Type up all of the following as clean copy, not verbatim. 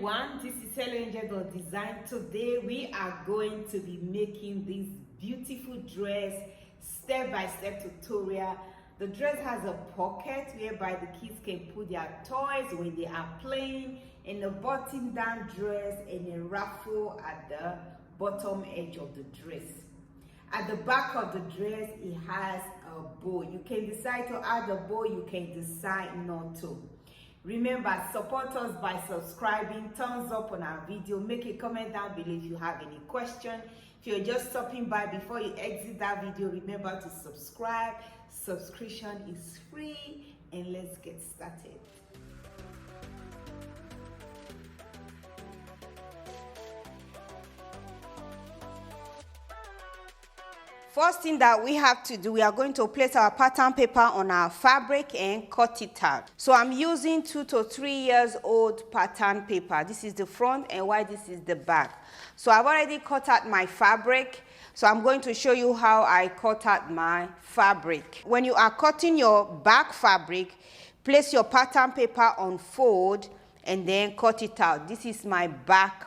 everyone, this is Helloangel.design. Today we are going to be making this beautiful dress step-by-step tutorial. The dress has a pocket whereby the kids can put their toys when they are playing, and a button down dress and a ruffle at the bottom edge of the dress. At the back of the dress it has a bow. You can decide to add a bow, you can decide not to. Remember, support us by subscribing, thumbs up on our video, make a comment down below if you have any question. If you're just stopping by, before you exit that video, remember to subscribe. Subscription is free, and let's get started. First thing that we have to do, we are going to place our pattern paper on our fabric and cut it out. So I'm using 2 to 3 years old pattern paper. This is the front and while this is the back. So I've already cut out my fabric. So I'm going to show you how I cut out my fabric. When you are cutting your back fabric, place your pattern paper on fold and then cut it out. This is my back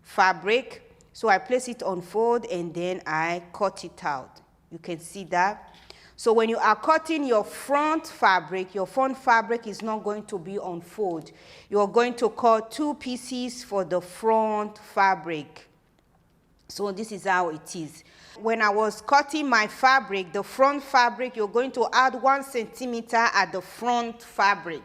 fabric. So I place it on fold and then I cut it out. You can see that. So when you are cutting your front fabric is not going to be on fold. You are going to cut 2 pieces for the front fabric. So this is how it is. When I was cutting my fabric, the front fabric, you're going to add 1 centimeter at the front fabric.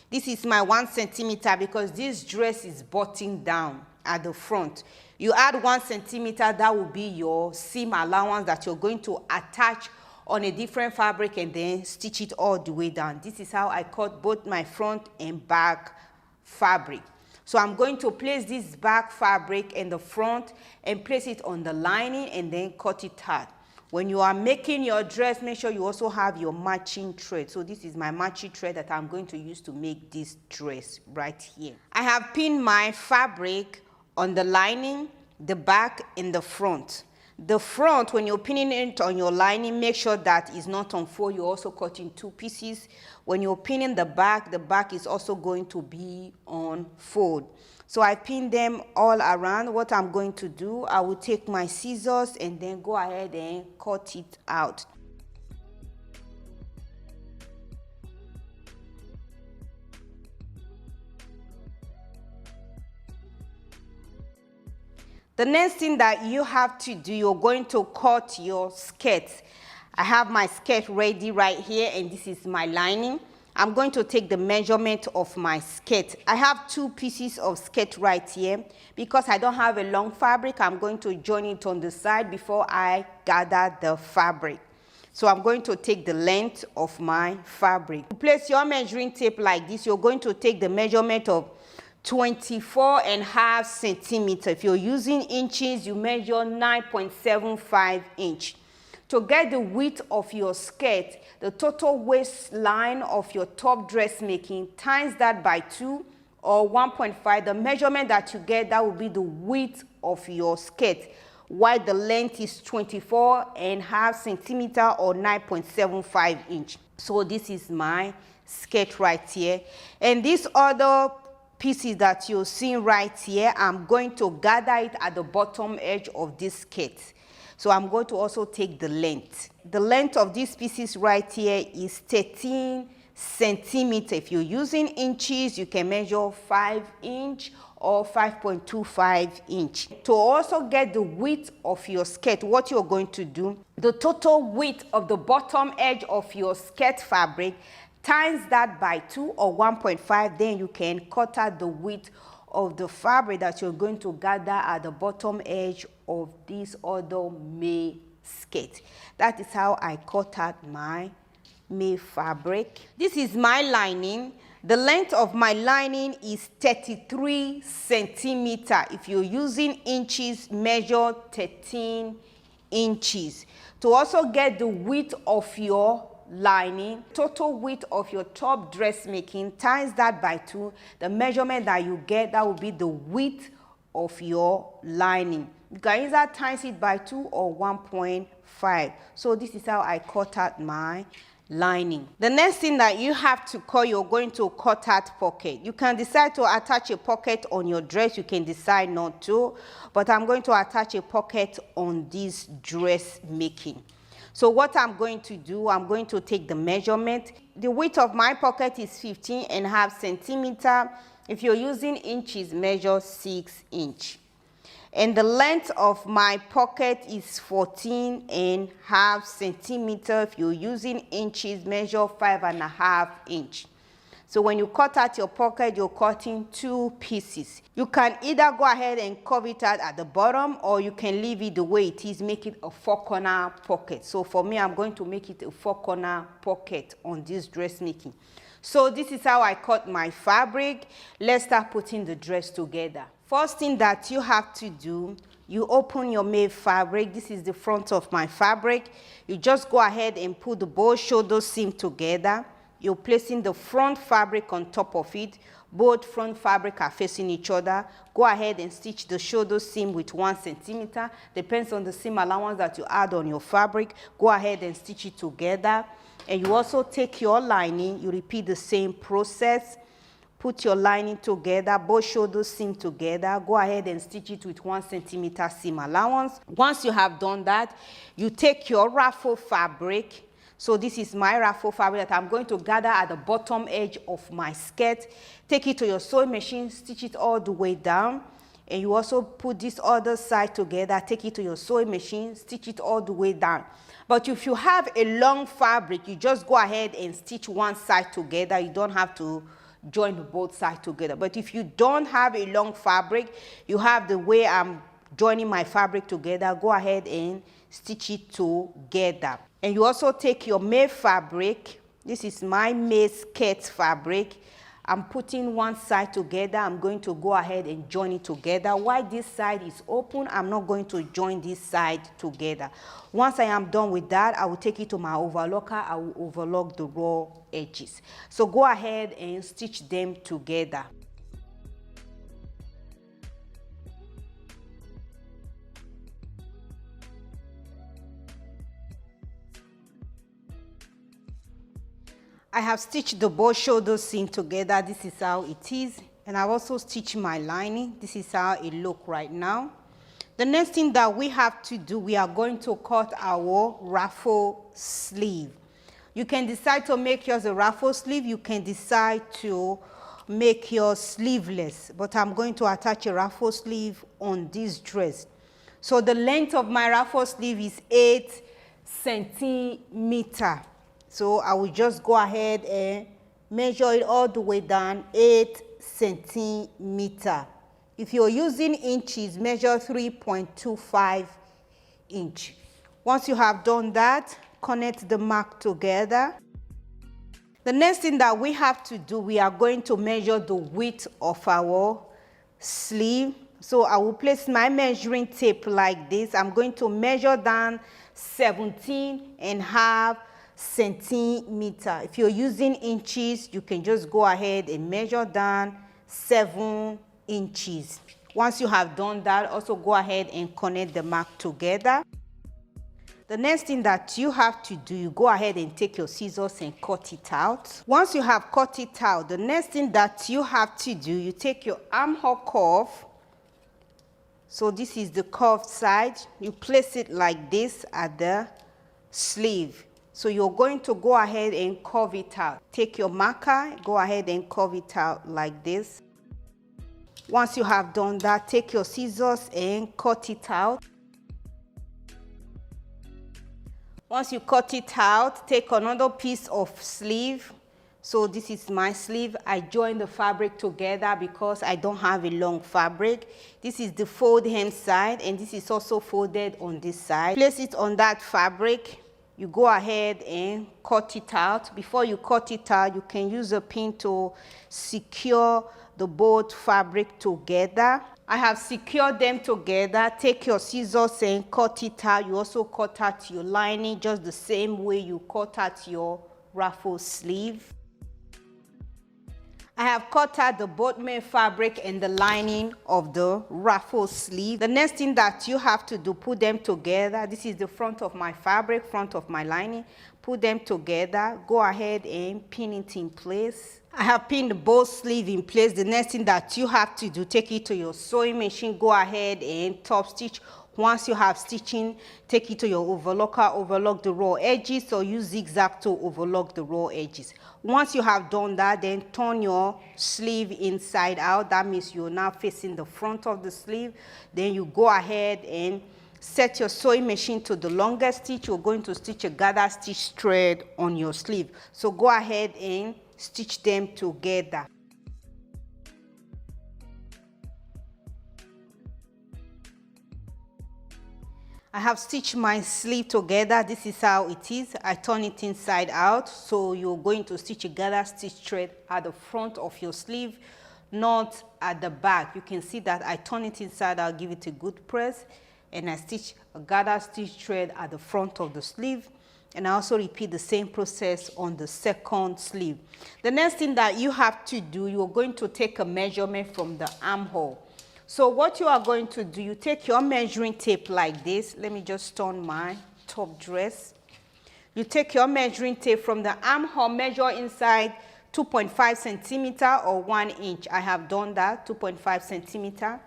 This is my 1 centimeter because this dress is buttoned down at the front. You add 1 centimeter, that will be your seam allowance that you're going to attach on a different fabric and then stitch it all the way down. This is how I cut both my front and back fabric. So I'm going to place this back fabric in the front and place it on the lining and then cut it out. When you are making your dress, make sure you also have your matching thread. So this is my matching thread that I'm going to use to make this dress right here. I have pinned my fabric on the lining, the back, and the front. The front, when you're pinning it on your lining, make sure that it's not on fold. You're also cutting 2 pieces. When you're pinning the back is also going to be on fold. So I pin them all around. What I'm going to do, I will take my scissors and then go ahead and cut it out. The next thing that you have to do, you're going to cut your skirt. I have my skirt ready right here, and this is my lining. I'm going to take the measurement of my skirt. I have 2 pieces of skirt right here. Because I don't have a long fabric, I'm going to join it on the side before I gather the fabric. So I'm going to take the length of my fabric. To place your measuring tape like this, you're going to take the measurement of 24.5 centimeters. If you're using inches, you measure 9.75 inch. To get the width of your skirt, the total waistline of your top dressmaking, times that by 2 or 1.5. The measurement that you get, that will be the width of your skirt, while the length is 24.5 centimeters or 9.75 inch. So this is my skirt right here. And this other pieces that you're seeing right here, I'm going to gather it at the bottom edge of this skirt. So I'm going to also take the length. The length of these pieces right here is 13 centimeters. If you're using inches, you can measure 5 inch or 5.25 inch. To also get the width of your skirt, what you're going to do, the total width of the bottom edge of your skirt fabric, times that by 2 or 1.5, then you can cut out the width of the fabric that you're going to gather at the bottom edge of this other May skirt. That is how I cut out my May fabric. This is my lining. The length of my lining is 33 centimeters. If you're using inches, measure 13 inches. To also get the width of your lining, total width of your top dressmaking, times that by 2, the measurement that you get, that will be the width of your lining. You can either times it by 2 or 1.5. So this is how I cut out my lining. The next thing that you have to cut, you're going to cut out pocket. You can decide to attach a pocket on your dress, you can decide not to, but I'm going to attach a pocket on this dress making. So what I'm going to do, I'm going to take the measurement. The width of my pocket is 15.5 centimeter. If you're using inches, measure 6 inch. And the length of my pocket is 14.5 centimeter. If you're using inches, measure 5.5 inch. So when you cut out your pocket, you're cutting 2 pieces. You can either go ahead and curve it out at the bottom, or you can leave it the way it is, make it a 4-corner pocket. So for me, I'm going to make it a 4-corner pocket on this dressmaking. So this is how I cut my fabric. Let's start putting the dress together. First thing that you have to do, you open your made fabric. This is the front of my fabric. You just go ahead and put the both shoulder seam together. You're placing the front fabric on top of it. Both front fabric are facing each other. Go ahead and stitch the shoulder seam with 1 centimeter. Depends on the seam allowance that you add on your fabric. Go ahead and stitch it together. And you also take your lining. You repeat the same process. Put your lining together, both shoulders seam together. Go ahead and stitch it with 1 centimeter seam allowance. Once you have done that, you take your ruffle fabric. So this is my ruffle fabric that I'm going to gather at the bottom edge of my skirt. Take it to your sewing machine, stitch it all the way down. And you also put this other side together, take it to your sewing machine, stitch it all the way down. But if you have a long fabric, you just go ahead and stitch one side together. You don't have to join both sides together. But if you don't have a long fabric, you have the way I'm joining my fabric together, go ahead and stitch it together. And you also take your made fabric. This is my made skirt fabric. I'm putting one side together. I'm going to go ahead and join it together. While this side is open, I'm not going to join this side together. Once I am done with that, I will take it to my overlocker. I will overlock the raw edges. So go ahead and stitch them together. I have stitched the both shoulder seam together. This is how it is. And I've also stitched my lining. This is how it looks right now. The next thing that we have to do, we are going to cut our ruffle sleeve. You can decide to make yours a ruffle sleeve. You can decide to make yours sleeveless. But I'm going to attach a ruffle sleeve on this dress. So the length of my ruffle sleeve is 8 centimeters. So I will just go ahead and measure it all the way down, 8 centimeters. If you're using inches, measure 3.25 inch. Once you have done that, connect the mark together. The next thing that we have to do, we are going to measure the width of our sleeve. So I will place my measuring tape like this. I'm going to measure down 17.5 centimeter. If you're using inches, you can just go ahead and measure down 7 inches. Once you have done that, also go ahead and connect the mark together. The next thing that you have to do, you go ahead and take your scissors and cut it out. Once you have cut it out, the next thing that you have to do, you take your armhole curve. So this is the curved side. You place it like this at the sleeve. So you're going to go ahead and curve it out. Take your marker, go ahead and curve it out like this. Once you have done that, take your scissors and cut it out. Once you cut it out, take another piece of sleeve. So this is my sleeve. I join the fabric together because I don't have a long fabric. This is the fold hem side, and this is also folded on this side. Place it on that fabric. You go ahead and cut it out. Before you cut it out, you can use a pin to secure the both fabric together. I have secured them together. Take your scissors and cut it out. You also cut out your lining just the same way you cut out your ruffle sleeve. I have cut out the both main fabric and the lining of the ruffle sleeve. The next thing that you have to do, put them together. This is the front of my fabric, front of my lining. Put them together. Go ahead and pin it in place. I have pinned both sleeves in place. The next thing that you have to do, take it to your sewing machine. Go ahead and top stitch. Once you have stitching, take it to your overlocker, overlock the raw edges, or use zigzag to overlock the raw edges. Once you have done that, then turn your sleeve inside out. That means you're now facing the front of the sleeve. Then you go ahead and set your sewing machine to the longest stitch. You're going to stitch a gather stitch thread on your sleeve. So go ahead and stitch them together. I have stitched my sleeve together. This is how it is. I turn it inside out. So you're going to stitch a gather stitch thread at the front of your sleeve, not at the back. You can see that I turn it inside out, give it a good press, and I stitch a gather stitch thread at the front of the sleeve. And I also repeat the same process on the second sleeve. The next thing that you have to do, you're going to take a measurement from the armhole. So what you are going to do, you take your measuring tape like this. Let me just turn my top dress. You take your measuring tape from the armhole, measure inside 2.5 centimeter or 1 inch. I have done that, 2.5 centimeter.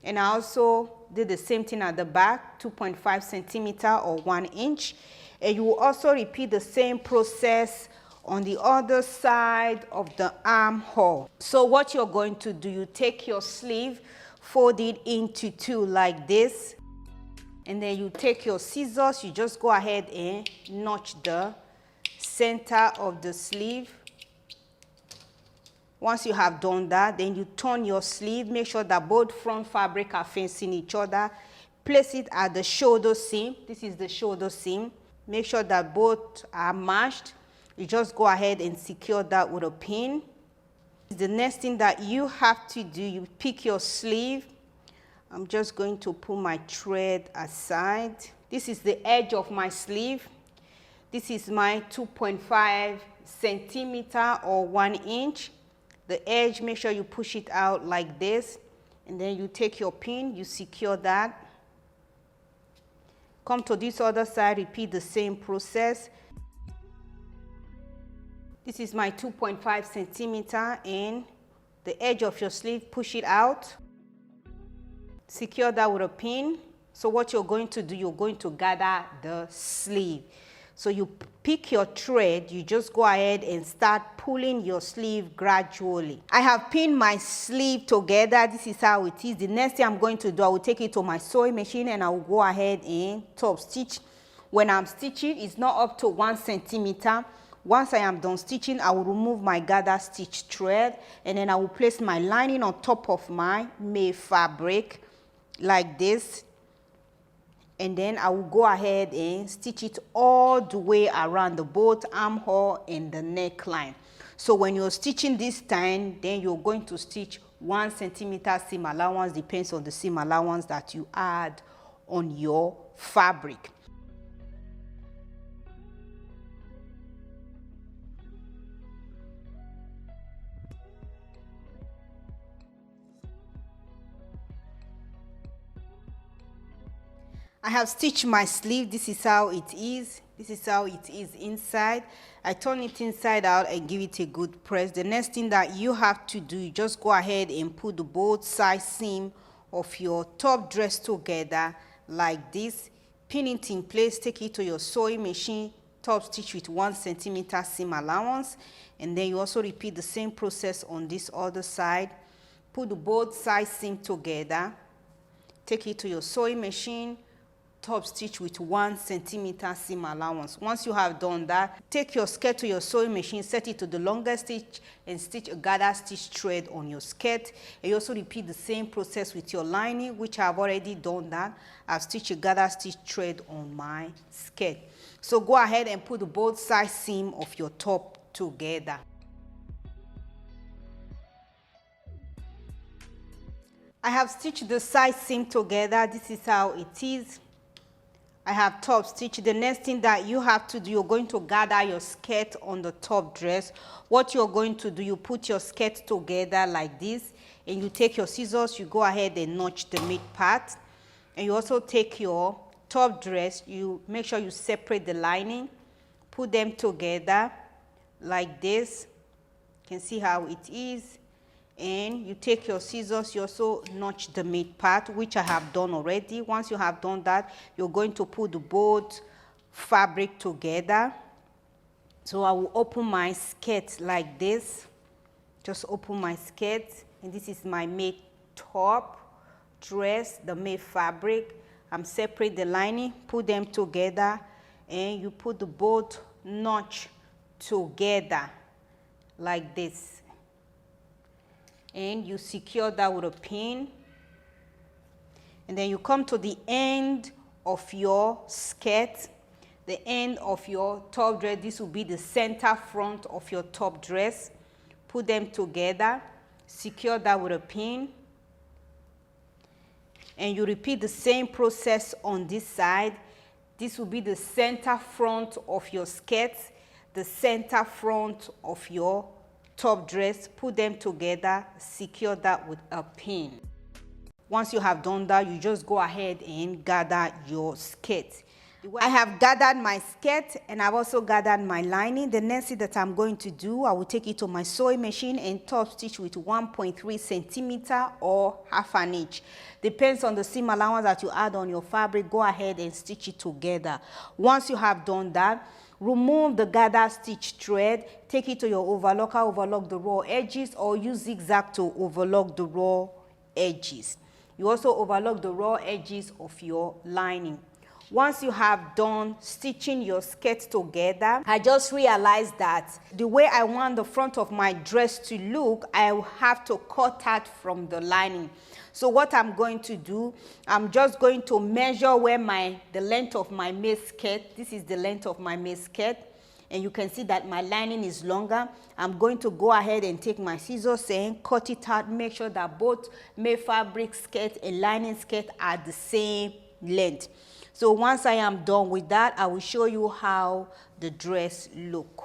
And I also did the same thing at the back, 2.5 centimeter or 1 inch. And you will also repeat the same process on the other side of the armhole. So what you're going to do, you take your sleeve, fold it into two like this, and then you take your scissors, you just go ahead and notch the center of the sleeve. Once you have done that, then you turn your sleeve, make sure that both front fabric are facing each other. Place it at the shoulder seam. This is the shoulder seam. Make sure that both are matched. You just go ahead and secure that with a pin. The next thing that you have to do, you pick your sleeve. I'm just going to pull my thread aside. This is the edge of my sleeve. This is my 2.5 centimeter or 1 inch. The edge, make sure you push it out like this. And then you take your pin, you secure that. Come to this other side, repeat the same process. This is my 2.5 centimeter and the edge of your sleeve, push it out. Secure that with a pin. So what you're going to do, you're going to gather the sleeve. So you pick your thread, you just go ahead and start pulling your sleeve gradually. I have pinned my sleeve together. This is how it is. The next thing I'm going to do, I will take it to my sewing machine and I will go ahead and top stitch. When I'm stitching, it's not up to 1 centimeter. Once I am done stitching, I will remove my gather stitch thread and then I will place my lining on top of my main fabric like this. And then I will go ahead and stitch it all the way around the both armhole and the neckline. So when you're stitching this time, then you're going to stitch 1 centimeter seam allowance, depends on the seam allowance that you add on your fabric. I have stitched my sleeve. This is how it is. This is how it is inside. I turn it inside out and give it a good press. The next thing that you have to do, you just go ahead and put the both side seam of your top dress together like this. Pin it in place, take it to your sewing machine, top stitch with 1 centimeter seam allowance. And then you also repeat the same process on this other side. Put the both side seam together. Take it to your sewing machine, top stitch with 1 centimeter seam allowance. Once you have done that, take your skirt to your sewing machine, set it to the longest stitch and stitch a gather stitch thread on your skirt. And you also repeat the same process with your lining, which I've already done that. I've stitched a gather stitch thread on my skirt. So go ahead and put the both side seam of your top together. I have stitched the side seam together. This is how it is. I have top stitch. The next thing that you have to do, you're going to gather your skirt on the top dress. What you're going to do, you put your skirt together like this, and you take your scissors, you go ahead and notch the mid part. And you also take your top dress, you make sure you separate the lining, put them together like this. You can see how it is. And you take your scissors, you also notch the mid part, which I have done already. Once you have done that, you're going to put the both fabric together. So I will open my skirt like this. Just open my skirt, and this is my made top dress, the made fabric. I'm separate the lining, put them together, and you put the both notch together like this. And you secure that with a pin. And then you come to the end of your skirt, the end of your top dress. This will be the center front of your top dress. Put them together, secure that with a pin. And you repeat the same process on this side. This will be the center front of your skirt, the center front of your top dress. Put them together, secure that with a pin. Once you have done that, you just go ahead and gather your skirt. I have gathered my skirt, and I've also gathered my lining. The next thing that I'm going to do, I will take it to my sewing machine and top stitch with 1.3 centimeter or half an inch. Depends on the seam allowance that you add on your fabric. Go ahead and stitch it together. Once you have done that, remove the gather stitch thread, take it to your overlocker, overlock the raw edges, or use zigzag to overlock the raw edges. You also overlock the raw edges of your lining. Once you have done stitching your skirt together, I just realized that the way I want the front of my dress to look, I will have to cut out from the lining. So what I'm going to do, I'm just going to measure where the length of my made skirt. This is the length of my made skirt. And you can see that my lining is longer. I'm going to go ahead and take my scissors and cut it out. Make sure that both made fabric skirt and lining skirt are the same length. So once I am done with that, I will show you how the dress looks.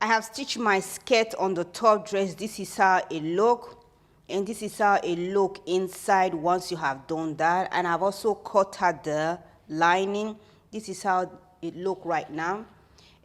I have stitched my skirt on the top dress. This is how it looks. And this is how it looks inside once you have done that. And I've also cut out the lining. This is how it looks right now.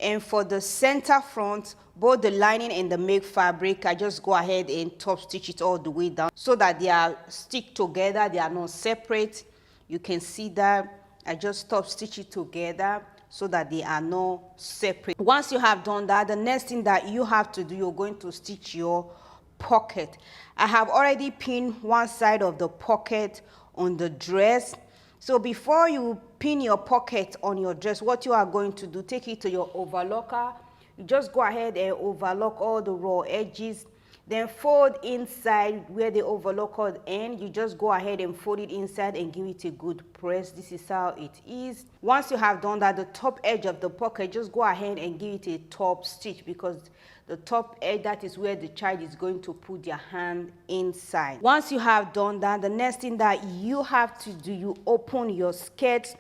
And for the center front, both the lining and the make fabric, I just go ahead and top stitch it all the way down so that they are stick together, they are not separate. You can see that I just top stitch it together so that they are not separate. Once you have done that, the next thing that you have to do, you're going to stitch your pocket. I have already pinned one side of the pocket on the dress. So before you pin your pocket on your dress, what you are going to do, take it to your overlocker. You just go ahead and overlock all the raw edges. Then fold inside where the overlocker ends. You just go ahead and fold it inside and give it a good press. This is how it is. Once you have done that, the top edge of the pocket, just go ahead and give it a top stitch, because the top edge, that is where the child is going to put their hand inside. Once you have done that, the next thing that you have to do, you open your skirt.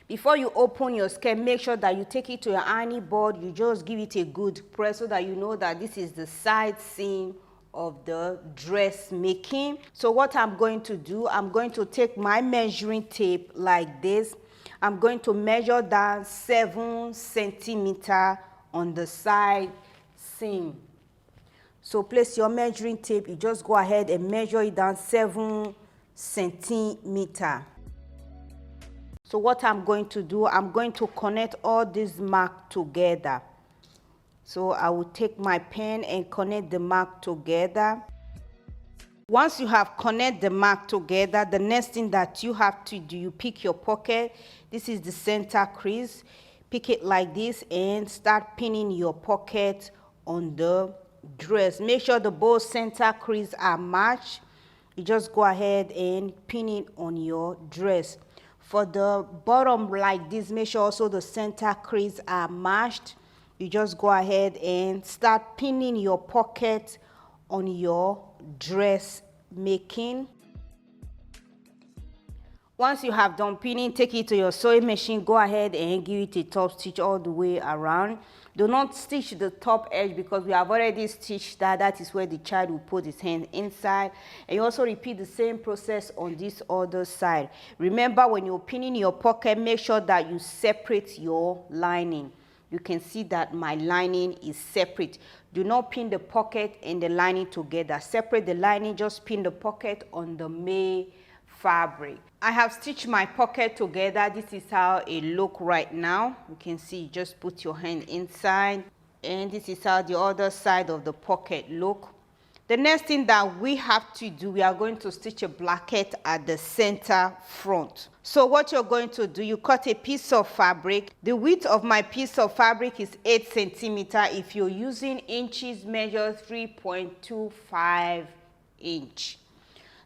Before you open your skirt, make sure that you take it to your ironing board. You just give it a good press so that you know that this is the side seam of the dress making. So what I'm going to do, I'm going to take my measuring tape like this. I'm going to measure down 7 centimeters on the side seam. So place your measuring tape, you just go ahead and measure it down 7 centimeters. So what I'm going to do, I'm going to connect all these marks together. So I will take my pen and connect the mark together. Once you have connected the mark together, the next thing that you have to do, you pick your pocket. This is the center crease. Pick it like this and start pinning your pocket on the dress. Make sure the both center crease are matched. You just go ahead and pin it on your dress. For the bottom like this, make sure also the center crease are matched. You just go ahead and start pinning your pocket on your dress making. Once you have done pinning, take it to your sewing machine. Go ahead and give it a top stitch all the way around. Do not stitch the top edge because we have already stitched that. That is where the child will put his hand inside. And you also repeat the same process on this other side. Remember, when you're pinning your pocket, make sure that you separate your lining. You can see that my lining is separate. Do not pin the pocket and the lining together. Separate the lining, just pin the pocket on the main fabric. I have stitched my pocket together. This is how it looks right now. You can see, just put your hand inside, and this is how the other side of the pocket look. The next thing that we have to do, we are going to stitch a blanket at the center front. So what you're going to do, you cut a piece of fabric. The width of my piece of fabric is 8 centimeters. If you're using inches, measure 3.25 inch.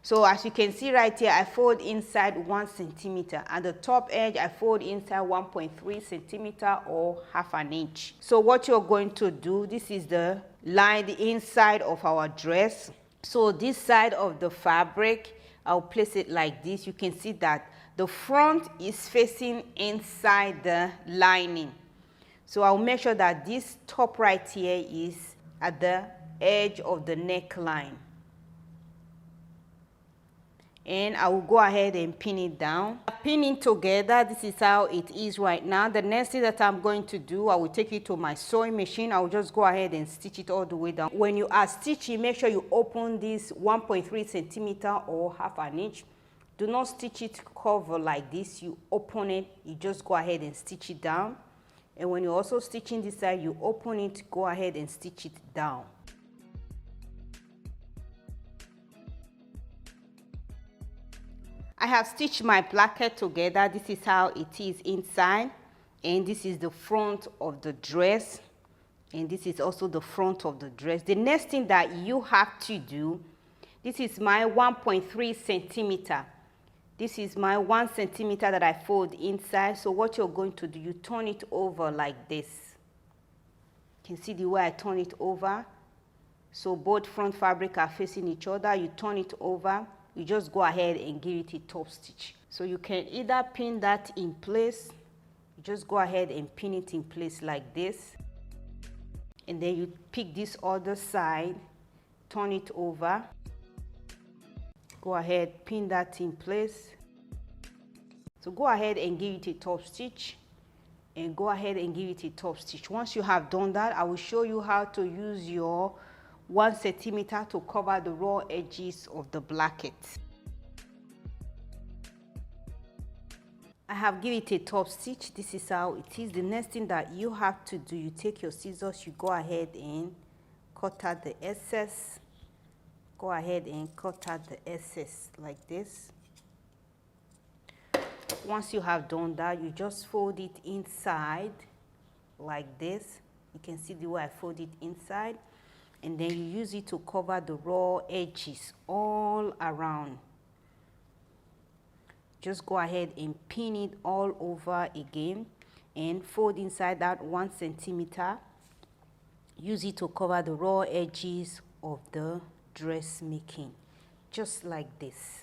So as you can see right here, I fold inside 1 centimeter. At the top edge, I fold inside 1.3 centimeter or half an inch. So what you're going to do, this is the line, the inside of our dress. So this side of the fabric, I'll place it like this. You can see that the front is facing inside the lining. So I'll make sure that this top right here is at the edge of the neckline. And I will go ahead and pin it down. Pinning together, this is how it is right now. The next thing that I'm going to do, I will take it to my sewing machine. I will just go ahead and stitch it all the way down. When you are stitching, make sure you open this 1.3 centimeter or half an inch. Do not stitch it cover like this. You open it, you just go ahead and stitch it down. And when you're also stitching this side, you open it, go ahead and stitch it down. I have stitched my blanket together. This is how it is inside, and this is the front of the dress, and this is also the front of the dress. The next thing that you have to do, this is my 1.3 centimeter. This is my 1 centimeter that I fold inside. So what you're going to do, you turn it over like this. You can see the way I turn it over. So both front fabric are facing each other. You turn it over. You just go ahead and give it a top stitch. So you can either pin that in place, you just go ahead and pin it in place like this. And then you pick this other side, turn it over, go ahead, pin that in place. So go ahead and give it a top stitch, and go ahead and give it a top stitch. Once you have done that, I will show you how to use your 1 centimeter to cover the raw edges of the blanket. I have given it a top stitch. This is how it is. The next thing that you have to do, you take your scissors, you go ahead and cut out the excess. Go ahead and cut out the excess like this. Once you have done that, you just fold it inside like this. You can see the way I fold it inside. And then you use it to cover the raw edges all around. Just go ahead and pin it all over again and fold inside that 1 centimeter. Use it to cover the raw edges of the dress making, just like this.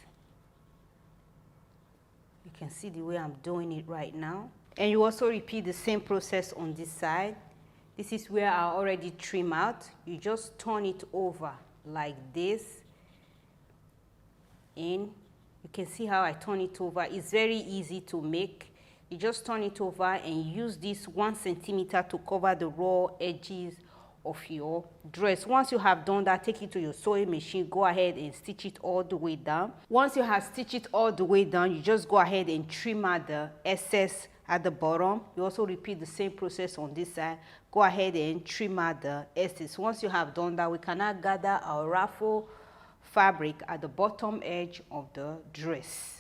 You can see the way I'm doing it right now. And you also repeat the same process on this side. This is where I already trim out. You just turn it over like this. And you can see how I turn it over. It's very easy to make. You just turn it over and use this 1 centimeter to cover the raw edges of your dress. Once you have done that, take it to your sewing machine. Go ahead and stitch it all the way down. Once you have stitched it all the way down, you just go ahead and trim out the excess at the bottom. You also repeat the same process on this side. Go ahead and trim out the excess. Once you have done that, we can now gather our ruffle fabric at the bottom edge of the dress.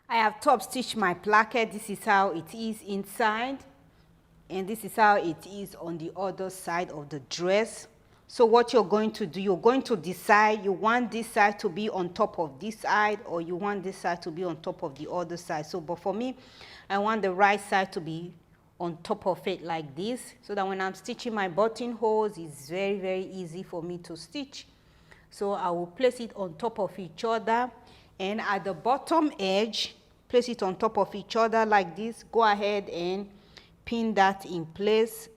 I have top stitched my placket. This is how it is inside. And this is how it is on the other side of the dress. So what you're going to do, you're going to decide you want this side to be on top of this side, or you want this side to be on top of the other side. So but for me, I want the right side to be on top of it like this, so that when I'm stitching my buttonholes, it's very, very easy for me to stitch. So I will place it on top of each other, and at the bottom edge, place it on top of each other like this. Go ahead and pin that in place.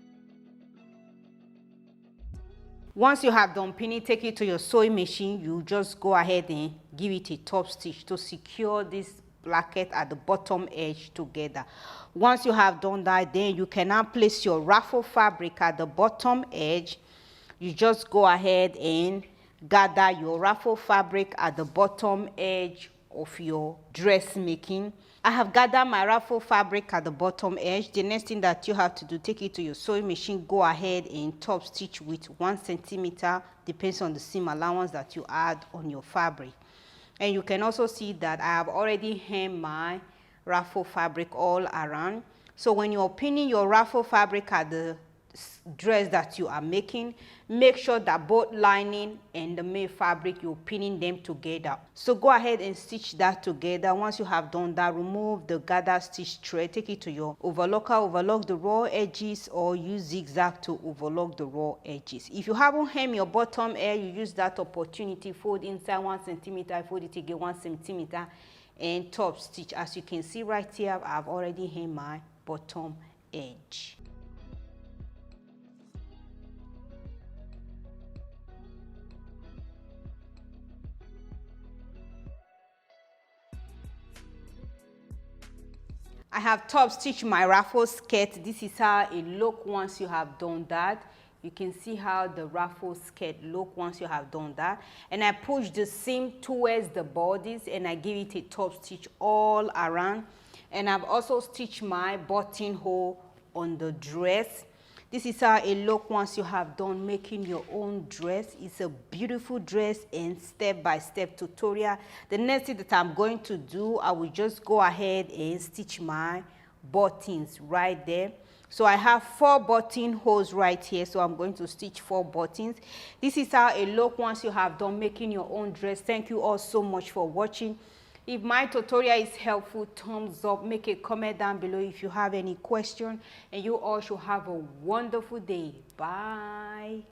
Once you have done pinning, take it to your sewing machine. You just go ahead and give it a top stitch to secure this placket at the bottom edge together. Once you have done that, then you can now place your ruffle fabric at the bottom edge. You just go ahead and gather your ruffle fabric at the bottom edge of your dressmaking. I have gathered my ruffle fabric at the bottom edge. The next thing that you have to do, take it to your sewing machine, go ahead and top stitch with 1 centimeter, depends on the seam allowance that you add on your fabric. And you can also see that I have already hemmed my ruffle fabric all around. So when you're pinning your ruffle fabric at the dress that you are making, make sure that both lining and the main fabric, you're pinning them together. So go ahead and stitch that together. Once you have done that, remove the gather stitch thread, take it to your overlocker, overlock the raw edges, or use zigzag to overlock the raw edges. If you haven't hemmed your bottom edge, you use that opportunity, fold inside 1 centimeter, fold it again 1 centimeter, and top stitch. As you can see right here, I've already hemmed my bottom edge. I have top stitched my ruffle skirt. This is how it looks once you have done that. You can see how the ruffle skirt look once you have done that. And I push the seam towards the bodice and I give it a top stitch all around. And I've also stitched my buttonhole on the dress. This is how it looks once you have done making your own dress. It's a beautiful dress and step-by-step tutorial. The next thing that I'm going to do, I will just go ahead and stitch my buttons right there. So I have 4 buttonholes right here, so I'm going to stitch 4 buttons. This is how it looks once you have done making your own dress. Thank you all so much for watching. If my tutorial is helpful, thumbs up, make a comment down below if you have any question, and you all should have a wonderful day. Bye.